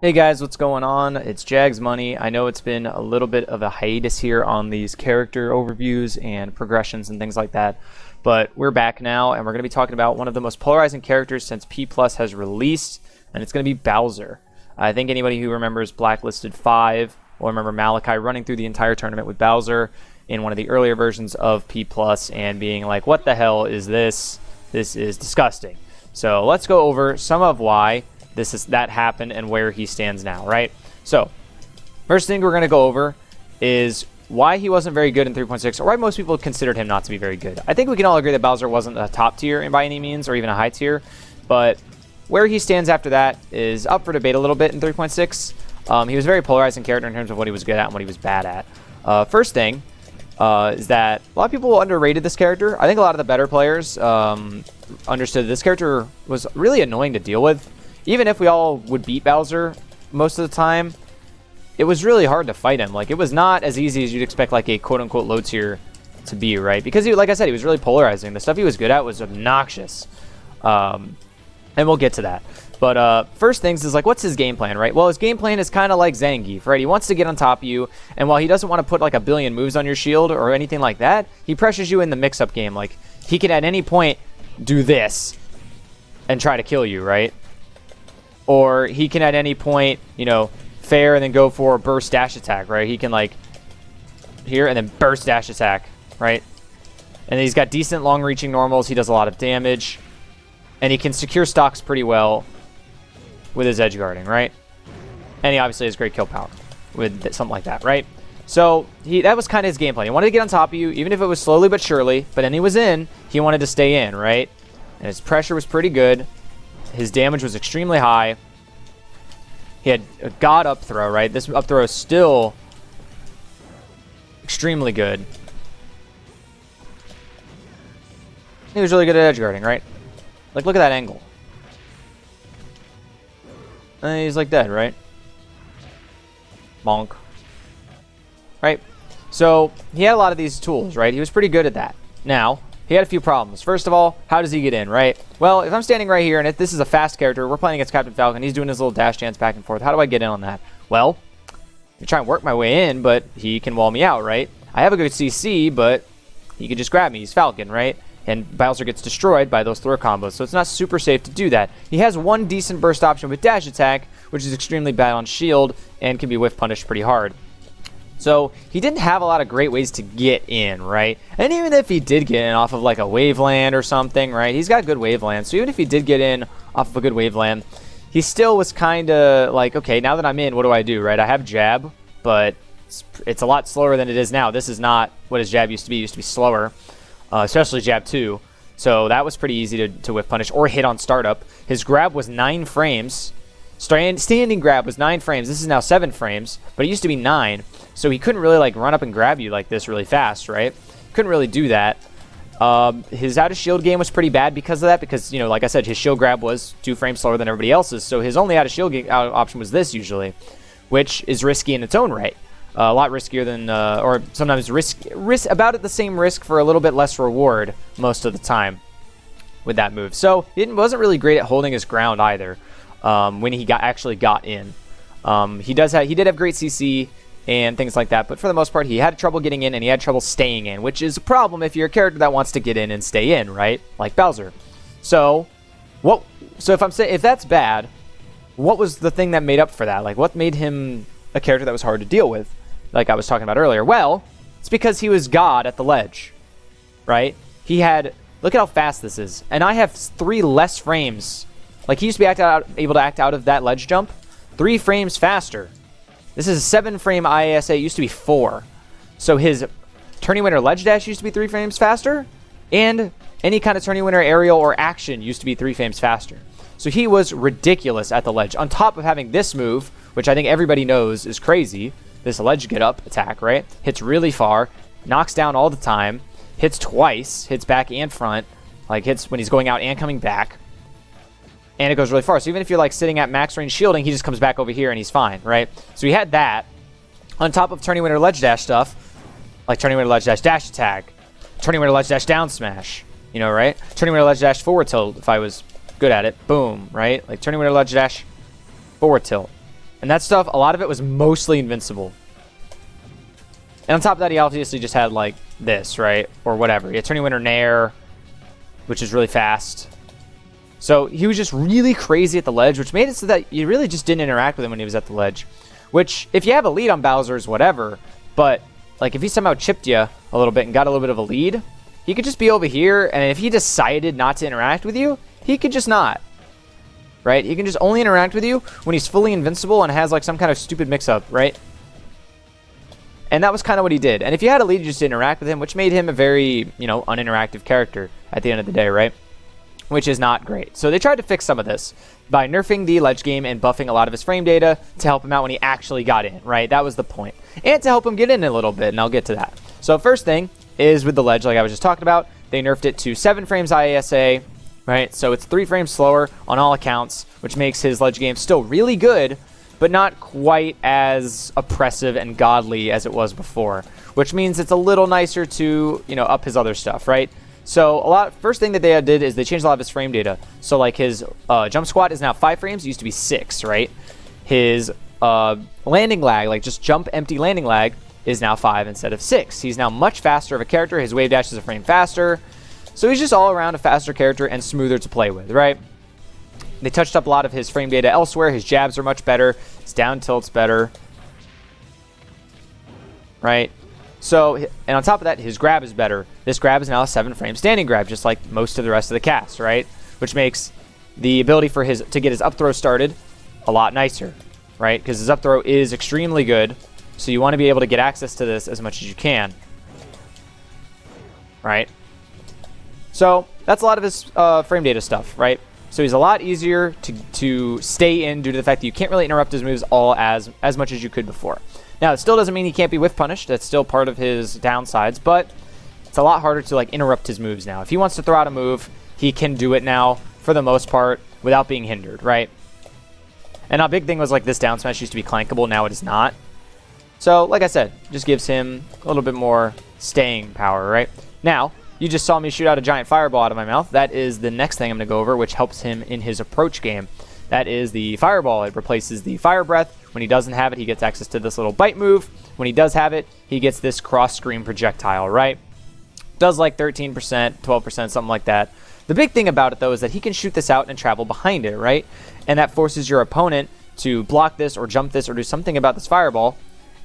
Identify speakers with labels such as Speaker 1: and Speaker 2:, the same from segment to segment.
Speaker 1: Hey guys, what's going on? It's Jags Money. I know it's been a little bit of a hiatus here on these character overviews and progressions and things like that, but we're back now and we're going to be talking about one of the most polarizing characters since P Plus has released, and it's going to be Bowser. I think anybody who remembers Blacklisted 5 will remember Malachi running through the entire tournament with Bowser in one of the earlier versions of P Plus and being like, what the hell is this? This is disgusting. So let's go over some of why that happened and where he stands now, right? So, first thing we're going to go over is why he wasn't very good in 3.6, or why most people considered him not to be very good. I think we can all agree that Bowser wasn't a top tier by any means, or even a high tier, but where he stands after that is up for debate a little bit in 3.6. He was a very polarizing character in terms of what he was good at and what he was bad at. First thing is that a lot of people underrated this character. I think a lot of the better players understood this character was really annoying to deal with. Even if we all would beat Bowser most of the time, it was really hard to fight him. Like, it was not as easy as you'd expect, like, a quote-unquote low tier to be, right? Because, like I said, he was really polarizing. The stuff he was good at was obnoxious. And we'll get to that. But first things is, like, what's his game plan, right? Well, his game plan is kind of like Zangief, right? He wants to get on top of you, and while he doesn't want to put, like, a billion moves on your shield or anything like that, he pressures you in the mix-up game. Like, he can at any point do this and try to kill you, right? Or he can at any point, you know, fair and then go for a burst dash attack, right? He can, like, here and then burst dash attack, right? And he's got decent long-reaching normals. He does a lot of damage. And he can secure stocks pretty well with his edge guarding, right? And he obviously has great kill power with something like that, right? So that was kind of his game plan. He wanted to get on top of you, even if it was slowly but surely. But then he was in. He wanted to stay in, right? And his pressure was pretty good. His damage was extremely high. He had a god up throw, right? This up throw is still extremely good. He was really good at edge guarding, right? Like, look at that angle. And he's like dead, right? Bonk. Right? So, he had a lot of these tools, right? He was pretty good at that. Now, he had a few problems. First of all, how does he get in, right? Well, if I'm standing right here, and if this is a fast character, we're playing against Captain Falcon, he's doing his little dash dance back and forth. How do I get in on that? Well, I try and work my way in, but he can wall me out, right? I have a good CC, but he can just grab me. He's Falcon, right? And Bowser gets destroyed by those throw combos, so it's not super safe to do that. He has one decent burst option with dash attack, which is extremely bad on shield, and can be whiff punished pretty hard. So he didn't have a lot of great ways to get in, right? And even if he did get in off of like a Waveland or something, right? He's got good Waveland. So even if he did get in off of a good Waveland, he still was kind of like, okay, now that I'm in, what do I do, right? I have jab, but it's a lot slower than it is now. This is not what his jab used to be. It used to be slower, especially jab 2. So that was pretty easy to whiff punish or hit on startup. His grab was 9 frames. Standing grab was 9 frames. This is now 7 frames, but it used to be 9. So he couldn't really like run up and grab you like this really fast, right? Couldn't really do that. His out of shield game was pretty bad because of that, because, you know, like I said, his shield grab was 2 frames slower than everybody else's. So his only out of shield option was this usually, which is risky in its own right. A lot riskier than, or sometimes risk about at the same risk for a little bit less reward most of the time with that move. So he wasn't really great at holding his ground either. When he actually got in. He did have great CC and things like that, but for the most part he had trouble getting in and he had trouble staying in, which is a problem if you're a character that wants to get in and stay in, right? Like Bowser. So if that's bad, what was the thing that made up for that? Like, what made him a character that was hard to deal with, like I was talking about earlier? Well, it's because he was God at the ledge, right? He had, look at how fast this is, and I have 3 less frames. Like, he used to be able to act out of that ledge jump 3 frames faster. This is a 7-frame IASA. It used to be 4. So his turning winner ledge dash used to be 3 frames faster, and any kind of turning winner aerial or action used to be 3 frames faster. So he was ridiculous at the ledge. On top of having this move, which I think everybody knows is crazy, this ledge get up attack, right? Hits really far, knocks down all the time, hits twice, hits back and front, like hits when he's going out and coming back. And it goes really far. So even if you're like sitting at max range shielding, he just comes back over here and he's fine, right? So he had that on top of turning winner ledge dash stuff, like turning winner ledge dash attack, turning winner ledge dash down smash, you know, right? Turning winner ledge dash forward tilt if I was good at it. Boom, right? Like turning winner ledge dash forward tilt. And that stuff, a lot of it was mostly invincible. And on top of that, he obviously just had, like, this, right? Or whatever. He had Turning Wind or Nair, which is really fast. So he was just really crazy at the ledge, which made it so that you really just didn't interact with him when he was at the ledge. Which, if you have a lead on Bowser, is whatever. But, like, if he somehow chipped you a little bit and got a little bit of a lead, he could just be over here, and if he decided not to interact with you, he could just not. Right? He can just only interact with you when he's fully invincible and has, like, some kind of stupid mix-up, right? And that was kind of what he did. And if you had a lead, you just didn't interact with him, which made him a very, you know, uninteractive character at the end of the day, right? Which is not great. So they tried to fix some of this by nerfing the ledge game and buffing a lot of his frame data to help him out when he actually got in, right? That was the point. And to help him get in a little bit, and I'll get to that. So first thing is with the ledge, like I was just talking about, they nerfed it to 7 frames IASA, right? So it's 3 frames slower on all accounts, which makes his ledge game still really good, but not quite as oppressive and godly as it was before, which means it's a little nicer to, you know, up his other stuff, right? So first thing that they did is they changed a lot of his frame data. So like his jump squat is now 5 frames. It used to be 6, right? His landing lag, like just jump empty landing lag, is now 5 instead of 6. He's now much faster of a character. His wave dash is a frame faster. So he's just all around a faster character and smoother to play with, right? They touched up a lot of his frame data elsewhere. His jabs are much better. His down tilt's better, right? So, and on top of that, his grab is better. This grab is now a 7-frame standing grab, just like most of the rest of the cast, right? Which makes the ability for to get his up throw started a lot nicer, right? Because his up throw is extremely good, so you want to be able to get access to this as much as you can, right? So that's a lot of his frame data stuff, right? So he's a lot easier to stay in due to the fact that you can't really interrupt his moves all as much as you could before. Now, it still doesn't mean he can't be whiff punished. That's still part of his downsides, but it's a lot harder to like interrupt his moves now. If he wants to throw out a move, he can do it now for the most part without being hindered, right? And a big thing was like this down smash used to be clankable. Now it is not. So, like I said, just gives him a little bit more staying power, right? Now, you just saw me shoot out a giant fireball out of my mouth. That is the next thing I'm going to go over, which helps him in his approach game. That is the fireball. It replaces the fire breath. When he doesn't have it, he gets access to this little bite move. When he does have it, he gets this cross-screen projectile, right? Does like 13%, 12%, something like that. The big thing about it, though, is that he can shoot this out and travel behind it, right? And that forces your opponent to block this or jump this or do something about this fireball.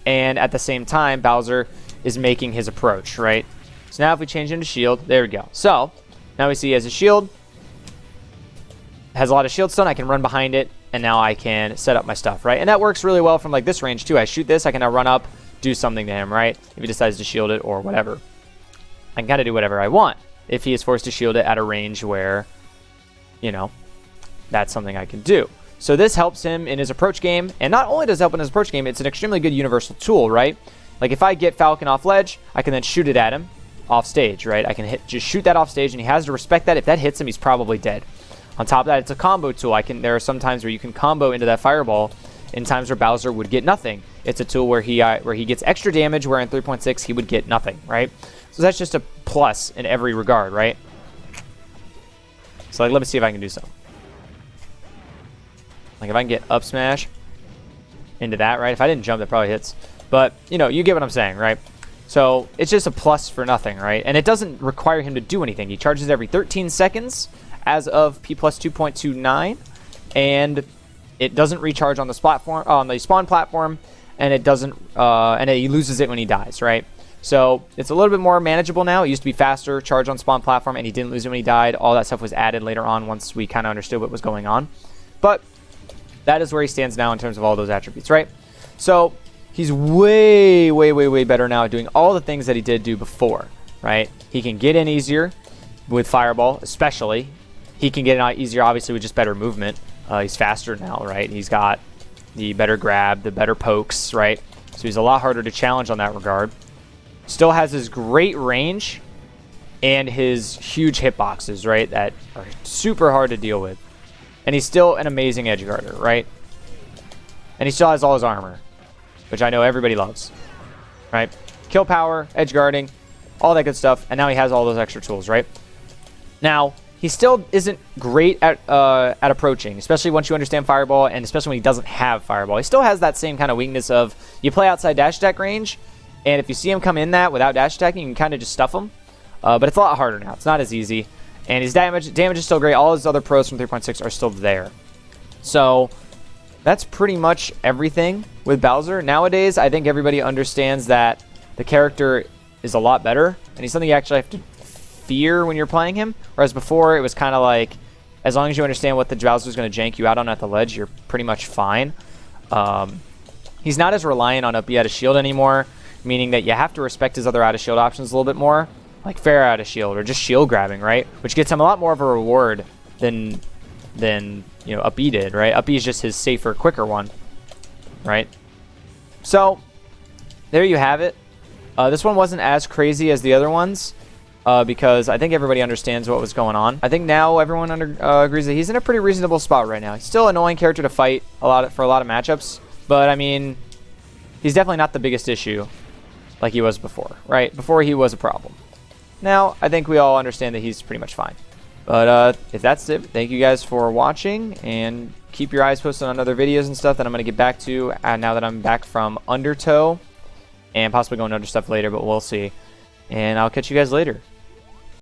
Speaker 1: And at the same time, Bowser is making his approach, right? So now if we change him to shield, there we go. So now we see he has a shield. Has a lot of shield stun. I can run behind it, and now I can set up my stuff, right? And that works really well from like this range too. I shoot this, I can now run up, do something to him, right? If he decides to shield it or whatever. I can kind of do whatever I want if he is forced to shield it at a range where, you know, that's something I can do. So this helps him in his approach game, and not only does it help in his approach game, it's an extremely good universal tool, right? Like if I get Falcon off ledge, I can then shoot it at him off stage, right? I can just shoot that off stage, and he has to respect that. If that hits him, he's probably dead. On top of that, it's a combo tool. There are some times where you can combo into that fireball in times where Bowser would get nothing. It's a tool where he gets extra damage, where in 3.6 he would get nothing, right? So that's just a plus in every regard, right? So like, let me see if I can do something. Like if I can get up smash into that, right? If I didn't jump, that probably hits. But, you know, you get what I'm saying, right? So it's just a plus for nothing, right? And it doesn't require him to do anything. He charges every 13 seconds as of P plus 2.29, and it doesn't recharge on the platform, on the spawn platform, and it doesn't, and he loses it when he dies, right? So it's a little bit more manageable now. It used to be faster, charge on spawn platform, and he didn't lose it when he died. All that stuff was added later on once we kind of understood what was going on. But that is where he stands now in terms of all those attributes, right? So he's way, way, way, way better now at doing all the things that he did do before, right? He can get in easier with Fireball, especially. He can get in easier, obviously, with just better movement. He's faster now, right? He's got the better grab, the better pokes, right? So he's a lot harder to challenge on that regard. Still has his great range and his huge hitboxes, right? That are super hard to deal with. And he's still an amazing edge guarder, right? And he still has all his armor, which I know everybody loves, right? Kill power, edge guarding, all that good stuff. And now he has all those extra tools, right? Now, he still isn't great at approaching, especially once you understand Fireball, and especially when he doesn't have Fireball. He still has that same kind of weakness of you play outside dash attack range, and if you see him come in that without dash attacking, you can kind of just stuff him. But it's a lot harder now. It's not as easy. And his damage is still great. All his other pros from 3.6 are still there. So that's pretty much everything with Bowser. Nowadays, I think everybody understands that the character is a lot better, and he's something you actually have to fear when you're playing him. Whereas before, it was kind of like, as long as you understand what the Bowser's going to jank you out on at the ledge, you're pretty much fine. He's not as reliant on up B out of shield anymore, meaning that you have to respect his other out of shield options a little bit more, like fair out of shield or just shield grabbing, right? Which gets him a lot more of a reward than you know, up B did, right? Up B is just his safer, quicker one, right? So there you have it. This one wasn't as crazy as the other ones because I think everybody understands what was going on. I think now everyone agrees that he's in a pretty reasonable spot right now. He's still an annoying character to fight for a lot of matchups, but I mean, he's definitely not the biggest issue like he was before, right? Before he was a problem. Now, I think we all understand that he's pretty much fine. But if that's it, thank you guys for watching, and keep your eyes posted on other videos and stuff that I'm going to get back to now that I'm back from Undertow, and possibly going to other stuff later, but we'll see. And I'll catch you guys later.